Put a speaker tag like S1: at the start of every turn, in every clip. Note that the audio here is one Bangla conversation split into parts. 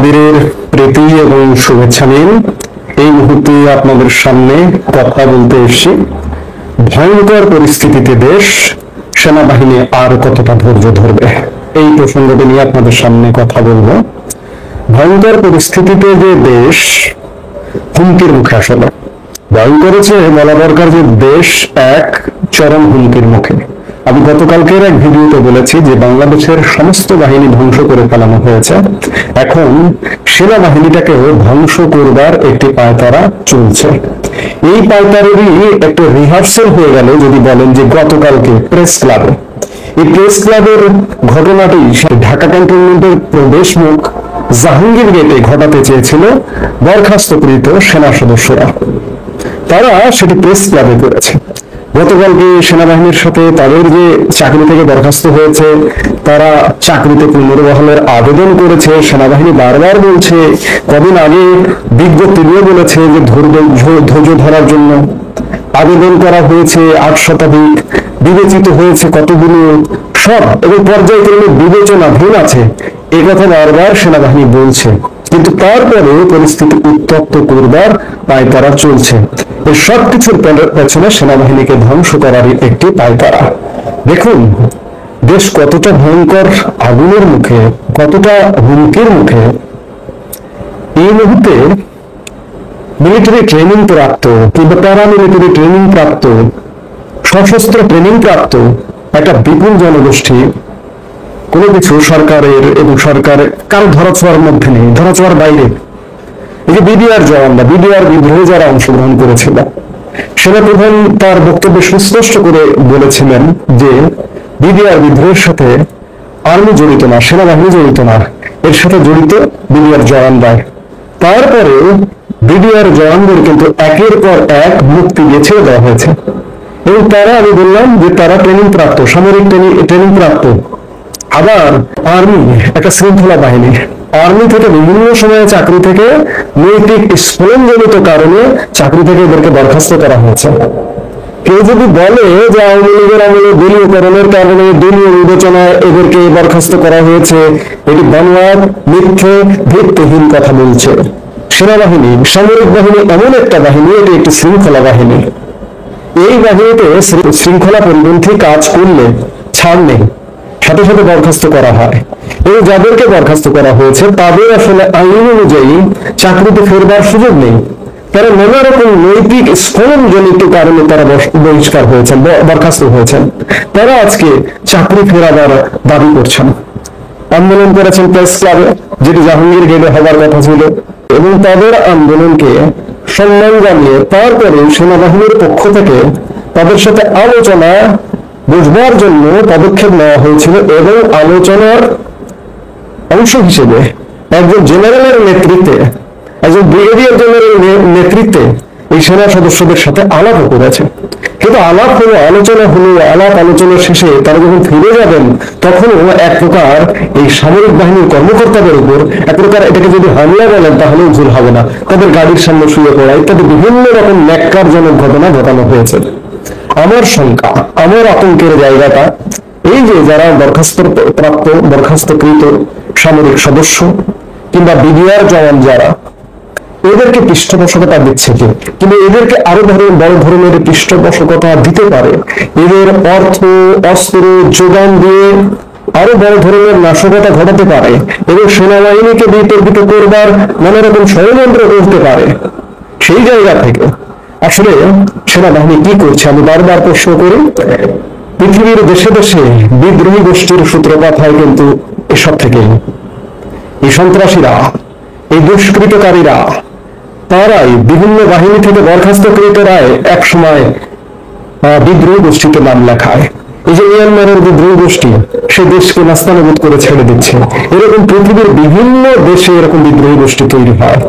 S1: মহাবীরের প্রীতি এবং শুভেচ্ছা নিন। এই মুহূর্তে আপনাদের সামনে কথা বলতে এসেছি ভয়ঙ্কর পরিস্থিতিতে দেশ, সেনাবাহিনী আর কতটা ধৈর্য ধরবে, এই প্রসঙ্গটি নিয়ে আপনাদের সামনে কথা বলবো। ভয়ঙ্কর পরিস্থিতিতে যে দেশ হুমকির মুখে, আসলে ভয়ঙ্কর হচ্ছে বলা দরকার যে দেশ এক চরম হুমকির মুখে। আমি গতকালকের এক ভিডিওতে বলেছি যে বাংলাদেশের সমস্ত বাহিনী ধ্বংস করে ফেলানো হয়েছে, এখন সেনাবাহিনীটাকেও ধ্বংস করবার একটি পায়তারা চলছে। এই পায়তারেরই একটা রিহার্সাল হয়ে গেল যদি বলেন যে গতকালকে প্রেস ক্লাবে। এই প্রেস ক্লাবের ঘটনাটি ঢাকা ক্যান্টনমেন্টের প্রবেশমুখ জাহাঙ্গীর গেটে ঘটাতে চেয়েছিল বরখাস্তকৃত সেনা সদস্যরা, তারা সেটি প্রেস ক্লাবে করেছে। গতকালকে সেনাবাহিনীর সাথে তাদের যে চাকরি থেকে বরখাস্ত হয়েছে, তারা চাকরিতে পুনর্বহালের আবেদন করেছে। সেনাবাহিনী বারবার বলছে, কদিন আগে বিজ্ঞপ্তিও বলেছে যে ধৈর্য ধরার জন্য আবেদন করা হয়েছে 8 শতাধিক, বিবেচিত হয়েছে কতগুলো, সব এবং পর্যায়ক্রমে বিবেচনাধীন আছে, এই কথা বারবার সেনাবাহিনী বলছে। কিন্তু তারপরে পরিস্থিতি উত্তপ্ত করবার পায়তারা চলছে। এই সবকিছুর পেছনে সেনাবাহিনীকে ধ্বংস করারই একটি পায়তারা। দেখুন দেশ কতটা ভয়ঙ্কর আগুনের মুখে, কতটা হুমকির মুখে। এই মুহূর্তে মিলিটারি ট্রেনিং প্রাপ্ত কিংবা প্যারামিলিটারি ট্রেনিং প্রাপ্ত, সশস্ত্র ট্রেনিং প্রাপ্ত একটা বিপুল জনগোষ্ঠী কোনো কিছু সরকারের এবং সরকারের কারো ধরাছোঁয়ার মধ্যে নেই, ধরাছোঁয়ার বাইরে। এই যে বিডিআর জওয়ানরা, বিডিআর বিদ্রোহে যারা অংশগ্রহণ করেছিল, সেনাপ্রধান তার বক্তব্যে সুস্পষ্ট করে বলেছিলেন যে বিডিআর বিদ্রোহের সাথে আর্মি জড়িত না, সেনাবাহিনী জড়িত না, এর সাথে জড়িত বিডিআর জওয়ানরা। তারপরে বিডিআর জওয়ানদের কিন্তু একের পর এক মুক্তি দিয়ে ছেড়ে দেওয়া হয়েছে এবং তারা, আমি বললাম যে তারা ট্রেনিং প্রাপ্ত, সামরিক ট্রেনিং প্রাপ্ত। আবার আর্মি একটা শৃঙ্খলা বাহিনী, আর্মি থেকে বিভিন্ন সময়ে চাকরি থেকে নৈতিক স্খলনজনিত কারণে চাকরি থেকে এদেরকে বরখাস্ত করা হয়েছে। কেউ যদি বলে যে আওয়ামী লীগের আমলে দলীয়করণের কারণে দলীয় বিবেচনায় এদেরকে বরখাস্ত করা হয়েছে, এটি বানোয়াট, মিথ্যে, ভিত্তিহীন কথা বলছে। সেনাবাহিনী, সামরিক বাহিনী এমন একটা বাহিনী, এটি একটি শৃঙ্খলা বাহিনী। এই বাহিনীতে শৃঙ্খলা পরিপন্থী কাজ করলে ছাড় নেই, সাথে সাথে বরখাস্ত করা হয়। এবং যাদেরকে বরখাস্ত করা হয়েছে তাদের আসলে আইন অনুযায়ী চাকরিতে ফেরবার সুযোগ নেই। তারা নানা রকম নৈতিক স্খলনজনিত কারণে তারা বহিষ্কার হয়েছেন, বরখাস্ত হয়েছেন। তারা আজকে চাকরি ফেরাবার দাবি করছেন, আন্দোলন করেছেন প্রেস ক্লাবে, যেটি জাহাঙ্গীর গেটে হবার কথা ছিল। এবং তাদের আন্দোলনকে সম্মান জানিয়ে তারপরে সেনাবাহিনীর পক্ষ থেকে তাদের সাথে আলোচনা বুঝবার জন্য পদক্ষেপ নেওয়া হয়েছিল এবং আলোচনার অংশ হিসেবে একজন জেনারেলের নেতৃত্বে, একজন ব্রিগেডিয়ার জেনারেলের নেতৃত্বে এই সেনা সদস্যদের সাথে আলাপও করেছে। কিন্তু আলাপ হলো, আলোচনা হলো, আলোচনার শেষে তারা যখন ফিরে যাবেন তখনও এক প্রকার এই সামরিক বাহিনীর কর্মকর্তাদের উপর এক প্রকার, এটাকে যদি হামলা বলেন তাহলেও ভুল হবে না, তাদের গাড়ির সামনে শুয়ে পড়া ইত্যাদি বিভিন্ন রকম ন্যাক্কারজনক ঘটনা ঘটানো হয়েছে। আমার শঙ্কা, আমার আতঙ্কের জায়গাটা এই যে যারা বরখাস্তকৃত সামরিক সদস্য কিংবা বিডিআর জওয়ান যারা, এদেরকে পৃষ্ঠপোষকতা দিচ্ছে কে? কিন্তু এদেরকে আরো বড় ধরনের পৃষ্ঠপোষকতা দিতে পারে, এদের অর্থ অস্ত্র যোগান দিয়ে আরো বড় ধরনের নাশকতা ঘটাতে পারে এবং সেনাবাহিনীকে বিতর্কিত করবার নানা রকম ষড়যন্ত্র করতে পারে। সেই জায়গা থেকে আসলে সেনাবাহিনী কি করছে আমি বারবার প্রশ্ন করি। পৃথিবীর দেশে দেশে বিদ্রোহী গোষ্ঠীর সূত্রপাত হয় কিন্তু এসব থেকে। এই সন্ত্রাসীরা, এই দুষ্কৃতকারীরা, তারাই বিভিন্ন বাহিনী থেকে বরখাস্তকৃতরাই এক সময় বিদ্রোহী গোষ্ঠীতে নাম লেখায়। এই যে মিয়ানমারের বিদ্রোহী গোষ্ঠী, সে দেশকে নাস্তানাবুদ করে ছেড়ে দিচ্ছে। এরকম পৃথিবীর বিভিন্ন দেশে এরকম বিদ্রোহী গোষ্ঠী তৈরি হয়।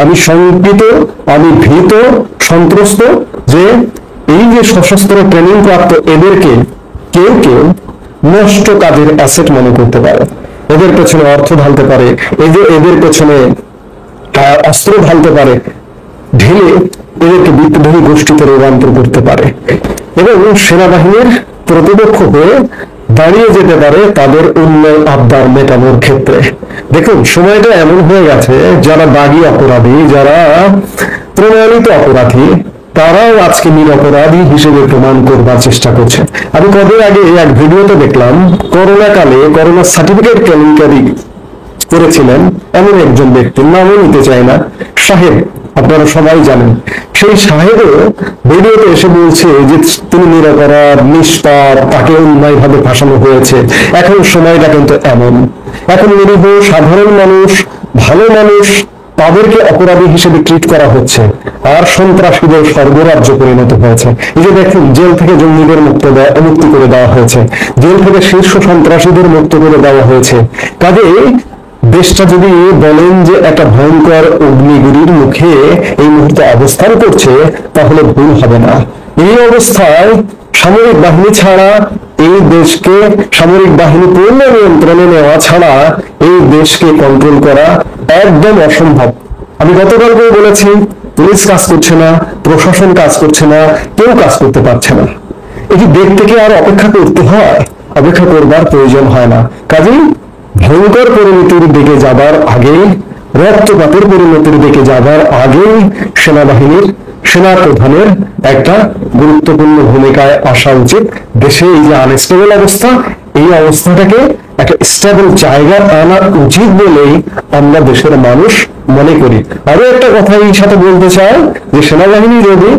S1: আমি শঙ্কিত, আমি ভীত, সন্ত্রস্ত যে এই যে সশস্ত্র ট্রেনিং প্রাপ্ত এদেরকে কেউ কেউ নষ্ট কাজের অ্যাসেট মনে করতে পারে, এদের পেছনে অর্থ ঢালতে পারে, এদের পেছনে অস্ত্র ঢালতে পারে, ঢেলে এদেরকে বিদ্রোহী গোষ্ঠীতে রূপান্তর করতে পারে এবং সেনাবাহিনীর প্রতিপক্ষ হয়ে দাঁড়িয়ে যেতে পারে তাদের উন্নয়ন আবদার মেটানোর ক্ষেত্রে। দেখুন, সময়টা এমন হয়ে গেছে, যারা দাগী অপরাধী, যারা প্রমাণিত অপরাধী, তারাও আজকে নিরপরাধী হিসেবে প্রমাণ করবার চেষ্টা করছে। আমি কদিন আগে এক ভিডিওতে দেখলাম, করোনা কালে করোনা সার্টিফিকেট কেলেঙ্কারি করেছিলেন এমন একজন ব্যক্তি, নামও নিতে চায় না, সাহেব, আপনারা সবাই জানেন। সেই সাহেবও ভিডিওতে এসে বলছে যে তিনি নিরপরাধ, নিষ্পাপ, তাকে অন্যায়ভাবে ফাঁসানো হয়েছে। এখন সময়টা কিন্তু এমন, এখন নিরীহ সাধারণ মানুষ, ভালো মানুষ, তাদেরকে অপরাধী হিসেবে ট্রিট করা হচ্ছে, আর সন্ত্রাসীদের স্বর্গরাজ্য পরিণত হয়েছে। এই যে দেখুন, জেল থেকে জঙ্গিদের মুক্তি করে দেওয়া হয়েছে, জেল থেকে শীর্ষ সন্ত্রাসীদের মুক্ত করে দেওয়া হয়েছে। কাজেই দেশটা যদি বলেন যে একটা ভয়ঙ্কর অগ্নিগুরির মুখে এই মুহূর্তে অবস্থান করছে, তাহলে ভুল হবে না। এই অবস্থায় সামরিক বাহিনী ছাড়া এই দেশকে, সামরিক বাহিনী পূর্ণ নিয়ন্ত্রণে নেওয়া ছাড়া এই দেশকে কন্ট্রোল করা একদম অসম্ভব। আমি গতকালকেও বলেছি, পুলিশ কাজ করছে না, প্রশাসন কাজ করছে না, কেউ কাজ করতে পারছে না। এটি দেখতে কি আর অপেক্ষা করতে হয়? অপেক্ষা করবার প্রয়োজন হয় না। কাজেই ভয়ঙ্কর পরিণতির দিকে যাবার আগে, রক্তপাতের পরিণতির দিকে যাবার আগে সেনাবাহিনীর, সেনা প্রধানের একটা গুরুত্বপূর্ণ ভূমিকায় আসা উচিত। দেশে এই যে আনস্টেবল অবস্থা, এই অবস্থাটাকে একটা স্টেবল জায়গা আনা উচিত বলেই আমরা দেশের মানুষ মনে করি। আরো একটা কথা এই সাথে বলতে চাই যে সেনাবাহিনী যদি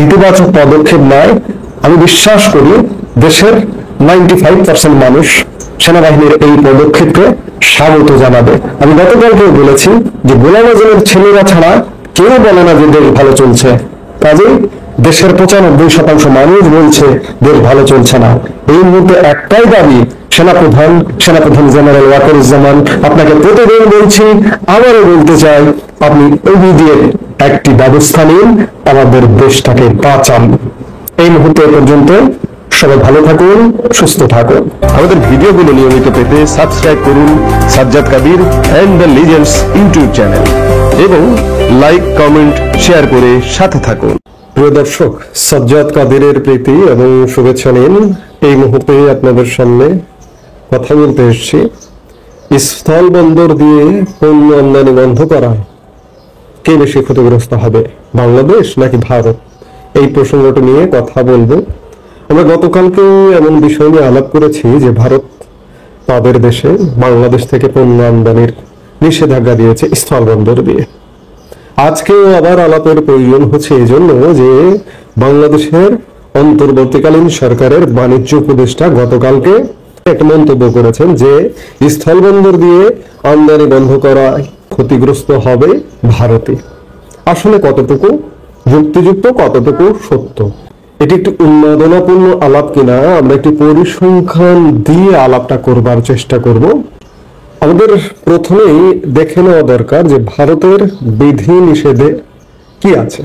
S1: ইতিবাচক পদক্ষেপ নেয়, আমি বিশ্বাস করি দেশের 95% মানুষ সেনাবাহিনীর এই পদক্ষেপকে স্বাগত জানাবে। আমি গতকালকেও বলেছি যে গোলাম আজমের ছেলেরা ছাড়া কেউ বলে না যে দেশ ভালো চলছে। কাজেই দেশের 95% মানুষ বলছে দেশ ভালো চলছে না। এই মুহূর্তে একটাই দাবি, সেনাপ্রধান জেনারেল ওয়াকারুজ্জামান, আপনাকে প্রতিদিন বলছি, আবারও বলতে চাই, আপনি ইমিডিয়েট একটি ব্যবস্থা নিন, আমাদের দেশটাকে বাঁচান। এই মুহূর্তে পর্যন্ত সবাই ভালো থাকুন, সুস্থ থাকুন।
S2: আমাদের ভিডিওগুলো নিয়মিত পেতে সাবস্ক্রাইব করুন Sajjad Kadir and the Legends YouTube channel এবং লাইক, কমেন্ট, শেয়ার করে সাথে থাকুন।
S1: প্রিয় দর্শক, সাজ্জাদ কাদিরের প্রীতি এবং শুভেচ্ছা নিন। এই মুহূর্তে আপনাদের সামনে কথা বলতে এসেছি, স্থল বন্দর দিয়ে পণ্য আমদানি বন্ধ করা কে বেশি ক্ষতিগ্রস্ত হবে, বাংলাদেশ নাকি ভারত? এই প্রসঙ্গটি নিয়ে কথা বলবো। আমরা গতকালকে এমন বিষয় নিয়ে আলাপ করেছি যে ভারত তাদের দেশে বাংলাদেশ থেকে পণ্য আমদানির নিষেধাজ্ঞা দিয়েছে স্থল বন্দর দিয়ে। আজকেও আবার আলাপের প্রয়োজন হচ্ছে এই জন্য যে বাংলাদেশের অন্তর্বর্তীকালীন সরকারের বাণিজ্য উপদেষ্টা গতকালকে একটা মন্তব্য করেছেন যে স্থল বন্দর দিয়ে আমদানি বন্ধ করা ক্ষতিগ্রস্ত হবে ভারতে। আসলে কতটুকু যুক্তিযুক্ত, কতটুকু সত্য, এটি একটি উন্মাদনাপূর্ণ আলাপ কিনা আমরা একটি পরিসংখ্যান দিয়ে আলাপটা করবার চেষ্টা করব। আমাদের প্রথমেই দেখে নেওয়া দরকার যে ভারতের বিধি নিষেধে কি আছে।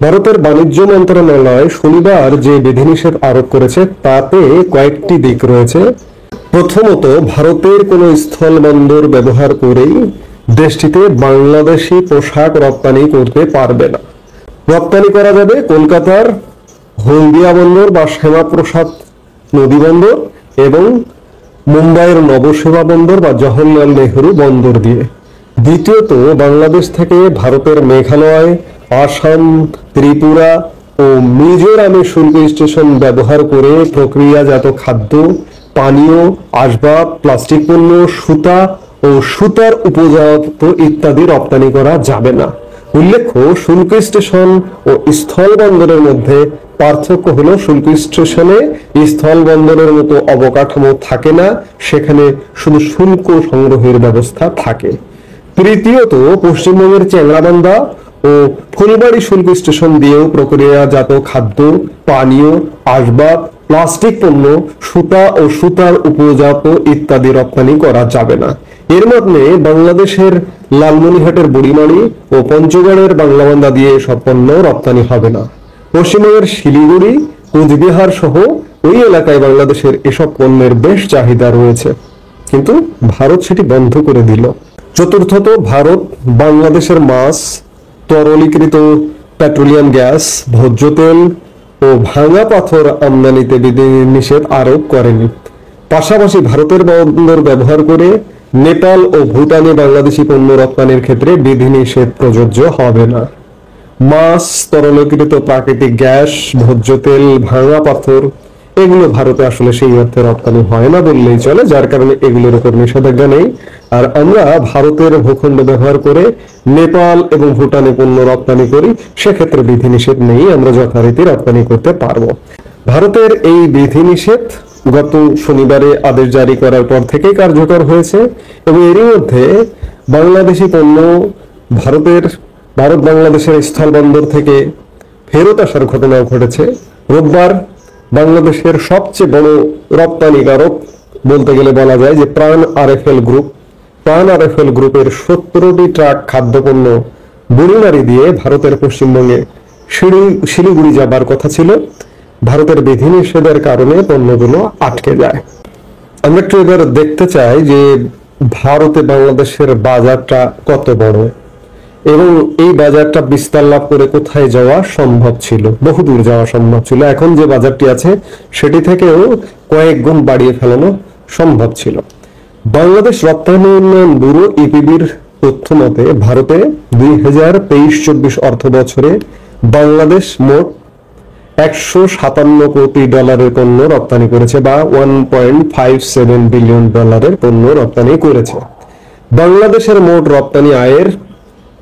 S1: ভারতের বাণিজ্য মন্ত্রণালয় শনিবার যে বিধিনিষেধ আরোপ করেছে তাতে কয়েকটি দিক রয়েছে। প্রথমত, ভারতের কোনো স্থল বন্দর ব্যবহার করেই দেশটিতে বাংলাদেশি পোশাক রপ্তানি করতে পারবে না। রপ্তানি করা যাবে কলকাতার হলদিয়া বন্দর বা শ্যামাপ্রসাদ নদী বন্দর এবং মুম্বাইয়ের নবসেবা বন্দর বা জওহরলাল নেহরু বন্দর দিয়ে। দ্বিতীয়ত, বাংলাদেশ থেকে ভারতের মেঘালয়, আসাম, ত্রিপুরা ও মিজোরামে শুল্ক স্টেশন ব্যবহার করে প্রক্রিয়াজাত খাদ্য, পানীয়, আসবাব, প্লাস্টিক পণ্য, সুতা ও সুতার উপজাত ইত্যাদি রপ্তানি করা যাবে না। উল্লেখ্য, শুল্ক স্টেশন ও স্থল বন্দরের মধ্যে পার্থক্য হলো শুল্ক স্টেশনে স্থল বন্দরের মতো অবকাঠামো থাকে না, সেখানে শুধু শুল্ক সংগ্রহের ব্যবস্থা থাকে। তৃতীয়ত, পশ্চিমবঙ্গের চ্যাংড়াবান্ধা ও ফুলবাড়ি শুল্ক স্টেশন দিয়েও প্রক্রিয়াজাত খাদ্য, পানীয়, আসবাব, প্লাস্টিক পণ্য, সুতা ও সুতার উপজাত ইত্যাদি রপ্তানি করা যাবে না। এর মধ্যে বাংলাদেশের লালমনিরহাটের বুড়িমারি ও পঞ্চগড়ের বাংলাবান্ধা দিয়ে সব পণ্য রপ্তানি হবে না। পশ্চিমবঙ্গের শিলিগুড়ি, কোচবিহার সহ ওই এলাকায় বাংলাদেশের এসব পণ্যের বেশ চাহিদা রয়েছে, কিন্তু ভারত সেটি বন্ধ করে দিল। চতুর্থত, ভারত বাংলাদেশের মাছ, তরলীকৃত পেট্রোলিয়াম গ্যাস, ভোজ্য তেল ও ভাঙা পাথর আমদানিতে বিধিনিষেধ আরোপ করেনি। পাশাপাশি ভারতের বন্দর ব্যবহার করে নেপাল ও ভুটানে বাংলাদেশি পণ্য রপ্তানির ক্ষেত্রে বিধিনিষেধ প্রযোজ্য হবে না। মাছ, তরলীকৃত প্রাকৃতিক গ্যাস, ভোজ্য তেল, ভাঙা পাথর এগুলো ভারতে আসলে সেই অর্থে রপ্তানি হয় না বললেই চলে, যার কারণে এগুলোর উপর নিষেধাজ্ঞা নেই। আর আমরা ভারতের ভূখণ্ড ব্যবহার করে নেপাল এবং ভুটানে পণ্য রপ্তানি করি, সেক্ষেত্রে বিধিনিষেধ নেই, আমরা যথারীতি রপ্তানি করতে পারবো। ভারতের এই বিধিনিষেধ গত শনিবারে আদেশ জারি করার পর থেকেই কার্যকর হয়েছে এবং এরই মধ্যে বাংলাদেশি পণ্য ভারত বাংলাদেশের স্থলবন্দর থেকে ফেরত আসার ঘটনাও ঘটেছে। রোববার বাংলাদেশের সবচেয়ে বড় রপ্তানিকারক বলতে গেলে বলা যায় যে প্রাণ আরএফএল গ্রুপের 17টি ট্রাক খাদ্যপণ্য বুড়িমারি দিয়ে ভারতের পশ্চিমবঙ্গে শিলিগুড়ি যাবার কথা ছিল। ভারতের বিধিনিষেধের কারণে পণ্যগুলো আটকে যায়। আমরা একটু এবার দেখতে চাই যে ভারতে বাংলাদেশের বাজারটা কত বড় এবং এই বাজারটা বিস্তার লাভ করে কোথায় যাওয়া সম্ভব ছিল, বহুদূর যাওয়া সম্ভব ছিল। এখন যে বাজারটি আছে সেটি থেকেও কয়েক গুণ বাড়িয়ে ফেলানো সম্ভব ছিল। বাংলাদেশ রপ্তানি উন্নয়ন ব্যুরো ইপিবির তথ্য মতে ভারতে 2023-24 অর্থ বছরে বাংলাদেশ মোট 157 কোটি ডলারের পণ্য রপ্তানি করেছে বা $1.57 বিলিয়ন পণ্য রপ্তানি করেছে। বাংলাদেশের মোট রপ্তানি আয়ের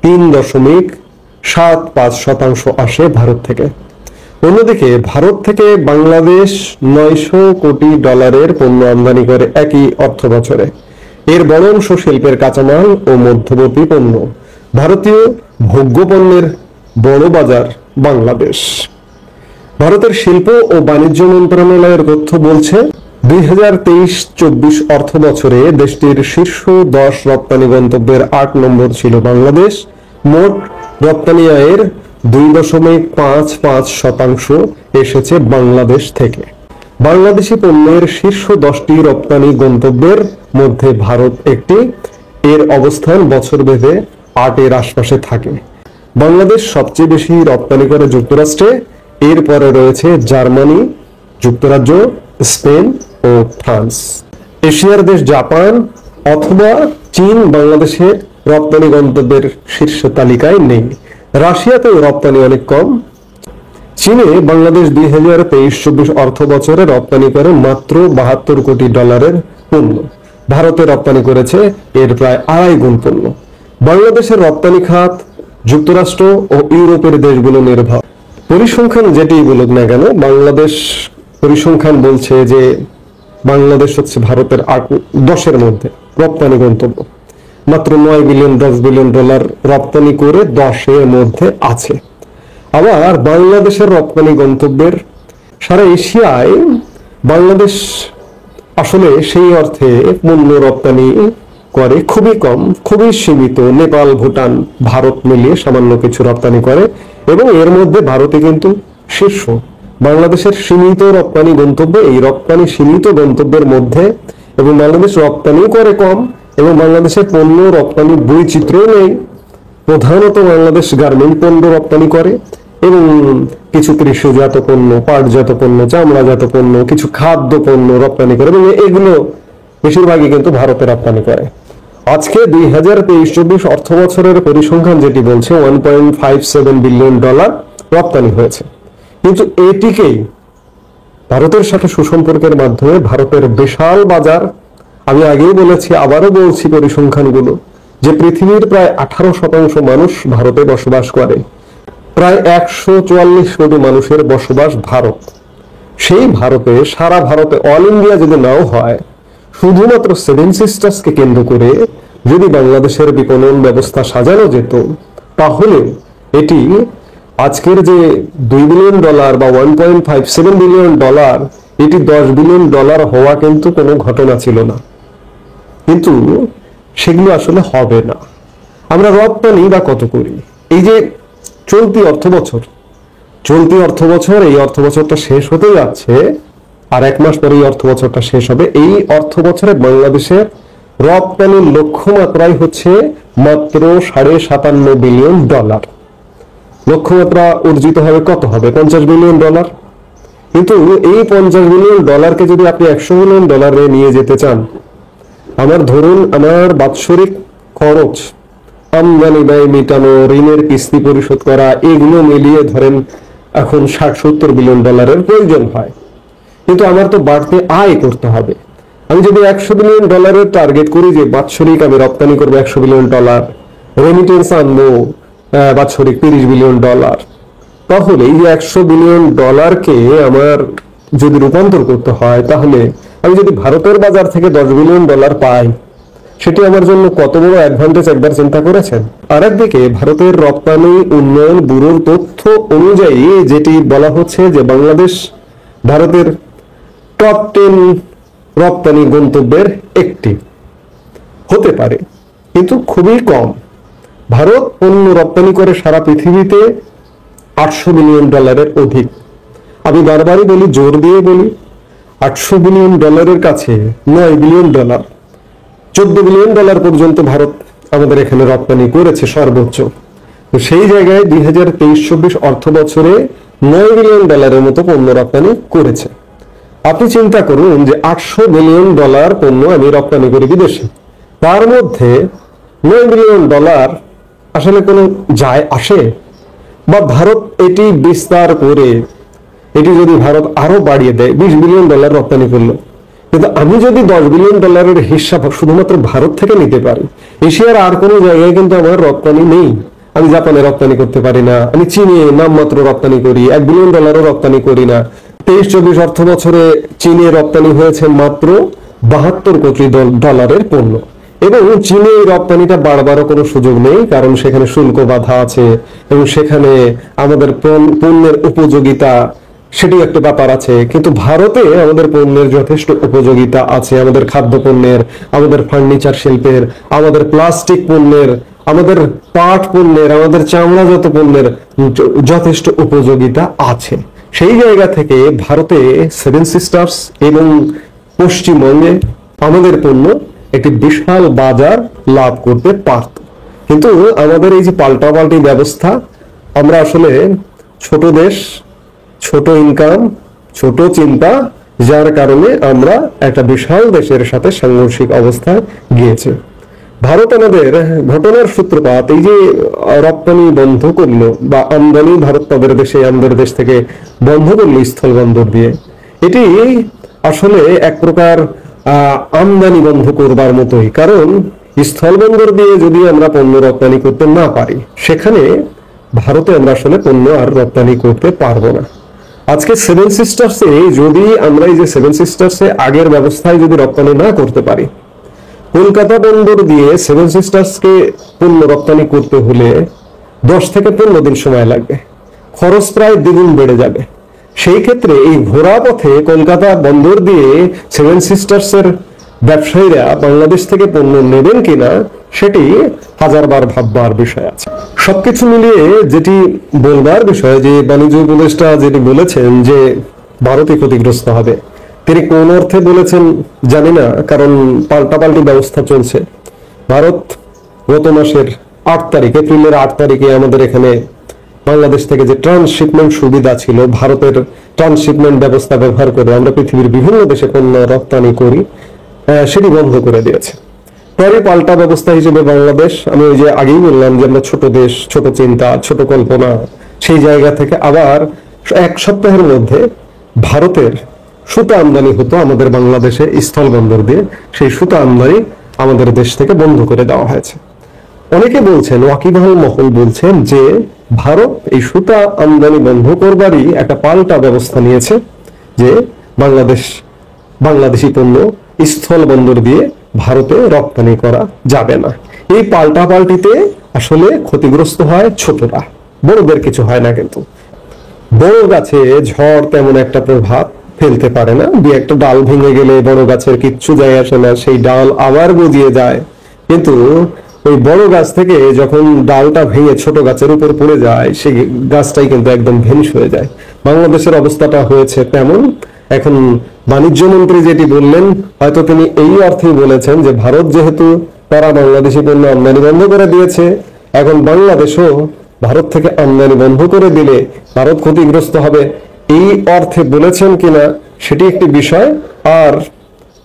S1: 3.75% আসে ভারত থেকে। অন্যদিকে ভারত থেকে বাংলাদেশ 900 কোটি ডলারের পণ্য আমদানি করে একই অর্থ বছরে। এর বড় অংশ শিল্পের কাঁচামাল ও মধ্যবর্তী পণ্য। ভারতীয় ভোগ্য পণ্যের বড় বাজার বাংলাদেশ। ভারতের শিল্প ও বাণিজ্য মন্ত্রণালয়ের তথ্য বলছে 2023-24 অর্থ বছরে দেশটির শীর্ষ 10 রপ্তানি গন্তব্যের 8 নম্বর ছিল বাংলাদেশ। মোট রপ্তানি আয়ের 2.55% এসেছে বাংলাদেশ থেকে। বাংলাদেশি পণ্যের শীর্ষ 10টি রপ্তানি গন্তব্যের মধ্যে ভারত একটি। এর অবস্থান বছর ভেদে 8-এর আশপাশে থাকে। বাংলাদেশ সবচেয়ে বেশি রপ্তানি করে যুক্তরাষ্ট্রে, এরপরে রয়েছে জার্মানি, যুক্তরাজ্য, স্পেন ও ফ্রান্স। এশিয়ার দেশ জাপান অথবা চীন বাংলাদেশের রপ্তানি গন্তব্যের শীর্ষ তালিকায় নেই। রাশিয়াতেও রপ্তানি অনেক কম। চীনে বাংলাদেশ 2023-24 অর্থ বছরে রপ্তানি করে মাত্র 72 কোটি ডলারের পণ্য। ভারতে রপ্তানি করেছে এর প্রায় 2.5 গুণ পণ্য। বাংলাদেশের রপ্তানি খাত যুক্তরাষ্ট্র ও ইউরোপের দেশগুলো নির্ভর। পরিসংখ্যান যেটি বলুক না কেন, বাংলাদেশ পরিসংখ্যান বলছে যে বাংলাদেশ হচ্ছে ভারতের 10-এর মধ্যে রপ্তানি গন্তব্য। মাত্র 9 বিলিয়ন 10 বিলিয়ন ডলার রপ্তানি করে 10-এর মধ্যে আছে। আবার বাংলাদেশের রপ্তানি গন্তব্যের সারা এশিয়ায় বাংলাদেশ আসলে সেই অর্থে পণ্য রপ্তানি করে খুবই কম, খুবই সীমিত। নেপাল, ভুটান, ভারত মিলিয়ে সামান্য কিছু রপ্তানি করে এবং এর মধ্যে ভারতে কিন্তু শীর্ষ। বাংলাদেশের সীমিত রপ্তানি গন্তব্য, এই রপ্তানি সীমিত গন্তব্যের মধ্যে এবং বাংলাদেশ রপ্তানি করে কম এবং বাংলাদেশের পণ্য রপ্তানি বৈচিত্র্য নেই। প্রধানত বাংলাদেশ গার্মেন্ট পণ্য রপ্তানি করে এবং কিছু কৃষিজাত পণ্য, পাটজাত পণ্য, চামড়াজাত পণ্য, কিছু খাদ্য পণ্য রপ্তানি করে এবং এগুলো বেশিরভাগই কিন্তু ভারতে রপ্তানি করে। আজকে 2023-24 অর্থ বছরের পরিসংখ্যান যেটি বলছে 1.57 বিলিয়ন ডলার রপ্তানি হয়েছে, কিন্তু এটিকেই ভারতের সাথে সুসম্পর্কের মাধ্যমে ভারতের বিশাল বাজার। আমি আগেই বলেছি, আবারও বলছি পরিসংখ্যানগুলো, যে পৃথিবীর প্রায় 18% মানুষ ভারতে বসবাস করে। প্রায় 144 কোটি মানুষের বসবাস ভারত। সেই ভারতে, সারা ভারতে অল ইন্ডিয়া যদি নাও হয়, শুধুমাত্র 7 সিস্টার্সকে কেন্দ্র করে যদি বাংলাদেশের বিপণন ব্যবস্থা সাজানো যেত, তাহলে এটি আজকের যে 2 বিলিয়ন ডলার বা 1.57 বিলিয়ন ডলার, এটি 10 বিলিয়ন ডলার হওয়া কিন্তু কোনো ঘটনা ছিল না। কিন্তু সেগুলো আসলে হবে না। আমরা রপ্তানি বা কত করি? এই যে চলতি অর্থ বছর, এই অর্থ বছরটা শেষ হতে যাচ্ছে, আর 1 মাস পরে এই অর্থ বছরটা শেষ হবে। এই অর্থ বছরে বাংলাদেশের রপ্তানির লক্ষ্যমাত্রাই হচ্ছে মাত্র 57.5 বিলিয়ন ডলার। লক্ষ্যমাত্রা অর্জিত হবে কত হবে? 50 বিলিয়ন ডলার। কিন্তু এই 50 বিলিয়ন ডলারকে যদি আপনি 100 বিলিয়ন ডলারে নিয়ে যেতে চান, আমার ধরুন আমার বাৎসরিক খরচ, আমদানি ব্যয় মেটানো, ঋণের কিস্তি পরিশোধ করা, এগুলো মিলিয়ে ধরেন এখন 60-70 বিলিয়ন ডলারের প্রয়োজন হয়। কিন্তু আমার তো বাড়তি আয় করতে হবে। আমি যদি 100 বিলিয়ন ডলারের টার্গেট করি যে বাৎসরিক আমি রপ্তানি করবো 100 বিলিয়ন ডলার, রেমিটেন্স আনবো বাৎসরিক 30 বিলিয়ন ডলার, তাহলে এই যে 100 বিলিয়ন ডলারকে আমার যদি রূপান্তর করতে হয়, তাহলে আমি যদি ভারতের বাজার থেকে 10 বিলিয়ন ডলার পাই, সেটি আমার জন্য কত বড় অ্যাডভান্টেজ একবার চিন্তা করেছেন? আর একদিকে ভারতের রপ্তানি উন্নয়ন ব্যুরোর তথ্য অনুযায়ী যেটি বলা হচ্ছে যে বাংলাদেশ ভারতের টপ 10 রপ্তানি গন্তব্যের একটি হতে পারে, কিন্তু খুবই কম। ভারত পণ্য রপ্তানি করে সারা পৃথিবীতে 800 বিলিয়ন ডলারের অধিক। আমি বারবারই বলি, জোর দিয়ে বলি, 800 বিলিয়ন ডলারের কাছে 9 বিলিয়ন ডলার, 14 বিলিয়ন ডলার পর্যন্ত ভারত আমাদের এখানে রপ্তানি করেছে সর্বোচ্চ। তো সেই জায়গায় 2023-24 অর্থ বছরে 9 বিলিয়ন ডলারের মতো পণ্য রপ্তানি করেছে। আপনি চিন্তা করুন যে 800 বিলিয়ন ডলার পণ্য আমি রপ্তানি করি বিদেশে, তার মধ্যে 9 বিলিয়ন ডলার আসলে কোনো যায় আসে? বা ভারত এটি বিস্তার করে, এটি যদি ভারত আরো বাড়িয়ে দেয়, 20 বিলিয়ন ডলার রপ্তানি করলো, কিন্তু আমি যদি 10 বিলিয়ন ডলারের হিসাব শুধুমাত্র ভারত থেকে নিতে পারি, এশিয়ার আর কোনো জায়গায় কিন্তু আমার রপ্তানি নেই। আমি জাপানে রপ্তানি করতে পারি না, আমি চীনে নামমাত্র রপ্তানি করি, 1 বিলিয়ন ডলারও রপ্তানি করি না। 23-24 অর্থ বছরে চীনে রপ্তানি হয়েছে মাত্র 72 কোটি ডলারের পণ্য, এবং চীনে এই রপ্তানিটা বাড়বারও কোনো সুযোগ নেই, কারণ সেখানে শুল্ক বাধা আছে এবং সেখানে আমাদের পণ্যের উপযোগিতা, সেটি একটা ব্যাপার আছে। কিন্তু ভারতে আমাদের পণ্যের যথেষ্ট উপযোগিতা আছে, আমাদের খাদ্য পণ্যের, আমাদের ফার্নিচার শিল্পের, আমাদের প্লাস্টিক পণ্যের, আমাদের পাট পণ্যের, আমাদের চামড়াজাত পণ্যের যথেষ্ট উপযোগিতা আছে। সেই জায়গা থেকে ভারতে 7 সিস্টার্স এবং পশ্চিমবঙ্গে আমাদের পণ্য একটি বিশাল বাজার লাভ করতে পারত। কিন্তু আমাদের এই যে পাল্টাপাল্টি ব্যবস্থা, আমরা আসলে ছোট দেশ, ছোট ইনকাম, ছোট চিন্তা, যার কারণে আমরা একটা বিশাল দেশের সাথে সাংঘর্ষিক অবস্থায় গিয়েছে। ভারত আমাদের ঘটনার সূত্রপাত এই যে রপ্তানি বন্ধ করলো বা আমদানি ভারত তাদের দেশে, আমাদের দেশ থেকে বন্ধ করলো স্থল বন্দর দিয়ে, এটি আসলে এক প্রকার আমদানি বন্ধ করবার মতোই। কারণ স্থল বন্দর দিয়ে যদি আমরা পণ্য রপ্তানি করতে না পারি, সেখানে ভারতে আমরা আসলে পণ্য আর রপ্তানি করতে পারবো না। আজকে 7 সিস্টার্সে যদি আমরা এই যে 7 সিস্টার্সে আগের ব্যবস্থায় যদি রপ্তানি না করতে পারি, কলকাতা বন্দর দিয়ে 7 সিস্টার্সকে পণ্য রপ্তানি করতে হলে 10 থেকে 15 দিন সময় লাগবে, খরচ প্রায় দ্বিগুণ বেড়ে যাবে। সেই ক্ষেত্রে এই ঘোড়া পথে কলকাতা বন্দর দিয়ে 7 সিস্টার্সের ব্যবসায়ীরা বাংলাদেশ থেকে পণ্য নেবেন কিনা, সেটি হাজারবার ভাববার বিষয় আছে। সবকিছু মিলিয়ে যেটি বলবার বিষয়, যে বাণিজ্য উপদেষ্টা যেটি বলেছেন যে ভারতই ক্ষতিগ্রস্ত হবে, তিনি কোন অর্থে বলেছেন জানি না, কারণ পাল্টাপাল্টি ব্যবস্থা চলছে। ভারত গত মাসের 8 তারিখ, এপ্রিলের 8 তারিখে আমাদের এখানে বাংলাদেশ থেকে যে ট্রান্সশিপমেন্ট সুবিধা ছিল, ভারতের ট্রান্সশিপমেন্ট ব্যবস্থা ব্যবহার করে আমরা পৃথিবীর বিভিন্ন দেশে পণ্য রপ্তানি করি, সেটি বন্ধ করে দিয়েছে। পরে পাল্টা ব্যবস্থা হিসেবে বাংলাদেশ, আমি ওই যে আগেই বললাম যে আমরা ছোট দেশ, ছোট চিন্তা, ছোট কল্পনা, সেই জায়গা থেকে আবার 1 সপ্তাহের মধ্যে ভারতের সুতা আমদানি হতো আমাদের বাংলাদেশে স্থল বন্দর দিয়ে, সেই সুতা আমদানি আমাদের দেশ থেকে বন্ধ করে দেওয়া হয়েছে। অনেকে বলছেন, ওয়াকিবহাল মহল বলছেন যে ভারত এই সুতা আমদানি বন্ধ করবারই একটা পাল্টা ব্যবস্থা নিয়েছে, যে বাংলাদেশি পণ্য স্থল বন্দর দিয়ে ভারতে রপ্তানি করা যাবে না। এই পাল্টাপাল্টিতে আসলে ক্ষতিগ্রস্ত হয় ছোটরা, বড়দের কিছু হয় না। কিন্তু বড় গাছে ঝড় তেমন একটা প্রভাব ফেলতে পারে না, দুই একটা ডাল ভেঙে গেলে বড় গাছের কিচ্ছু যায় আসে না, সেই ডাল আবার গজিয়ে যায়। কিন্তু ওই বড় গাছ থেকে যখন ডালটা ভেঙে ছোট গাছের উপর পড়ে যায়, সেই গাছটাই কিন্তু একদম ভেঙে হয়ে যায়। বাংলাদেশের অবস্থাটা হয়েছে তেমন। এখন বাণিজ্য মন্ত্রী যেটি বললেন, হয়তো তিনি এই অর্থেই বলেছেন যে ভারত যেহেতু তারা বাংলাদেশি পণ্য আমদানি বন্ধ করে দিয়েছে, এখন বাংলাদেশও ভারত থেকে আমদানি বন্ধ করে দিলে ভারত ক্ষতিগ্রস্ত হবে। এই অর্থে বলেছেন কিনা সেটি একটি বিষয়। আর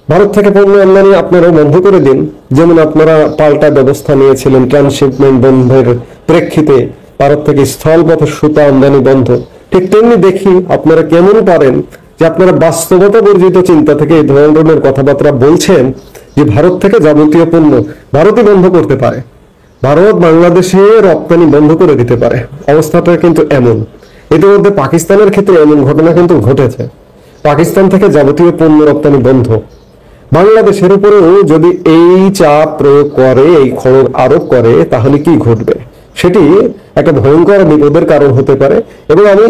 S1: ভারত থেকে পণ্য আমদানি আপনারা বন্ধ করে দিন, যেমন আপনারা পাল্টা ব্যবস্থা নিয়েছিলেন ট্রান্সশিপমেন্ট বন্ধের প্রেক্ষিতে ভারত থেকে স্থলপথে সুতা আমদানি বন্ধ, ঠিক তেমনি দেখি আপনারা কেমন পারেন যে আপনারা বাস্তবতা বর্জিত চিন্তা থেকে এই ধরনের কথাবার্তা বলছেন যে ভারত থেকে যাবতীয় পণ্য ভারতই বন্ধ করতে পারে, ভারত বাংলাদেশে রপ্তানি বন্ধ করে দিতে পারে। অবস্থাটা কিন্তু এমন। ইতিমধ্যে পাকিস্তানের ক্ষেত্রে এমন ঘটনা কিন্তু ঘটেছে, পাকিস্তান থেকে যাবতীয় পণ্য রপ্তানি বন্ধ। বাংলাদেশের উপরেও যদি এই চাপ প্রয়োগ করে, এই খড়গ আরোপ করে, তাহলে কি ঘটবে সেটি একটা ভয়ঙ্কর বিপদের কারণ হতে পারে। এবং আমি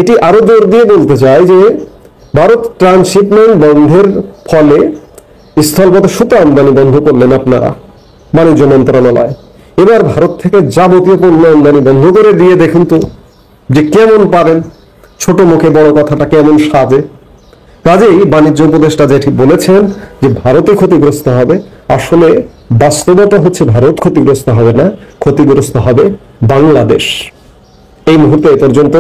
S1: এটি আরো জোর দিয়ে বলতে চাই যে ভারত ট্রান্সশিপমেন্ট বন্ধের ফলে স্থলপথে সুতা আমদানি বন্ধ করলেন আপনারা, বাণিজ্য মন্ত্রণালয়। এবার ভারত থেকে যাবতীয় পণ্য আমদানি বন্ধ করে দিয়ে দেখুন তো যে কেমন পারেন, ছোট মুখে বড় কথাটা কেমন সাজে। কাজেই বাণিজ্য উপদেষ্টা যেটি বলেছেন যে ভারতে ক্ষতিগ্রস্ত হবে, আসলে বাস্তবতা হচ্ছে ভারত ক্ষতিগ্রস্ত হবে না, ক্ষতিগ্রস্ত হবে বাংলাদেশ। এই মুহূর্তে এ পর্যন্ত,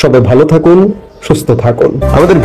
S1: সবাই ভালো থাকুন, সুস্থ থাকুন।
S2: আমাদের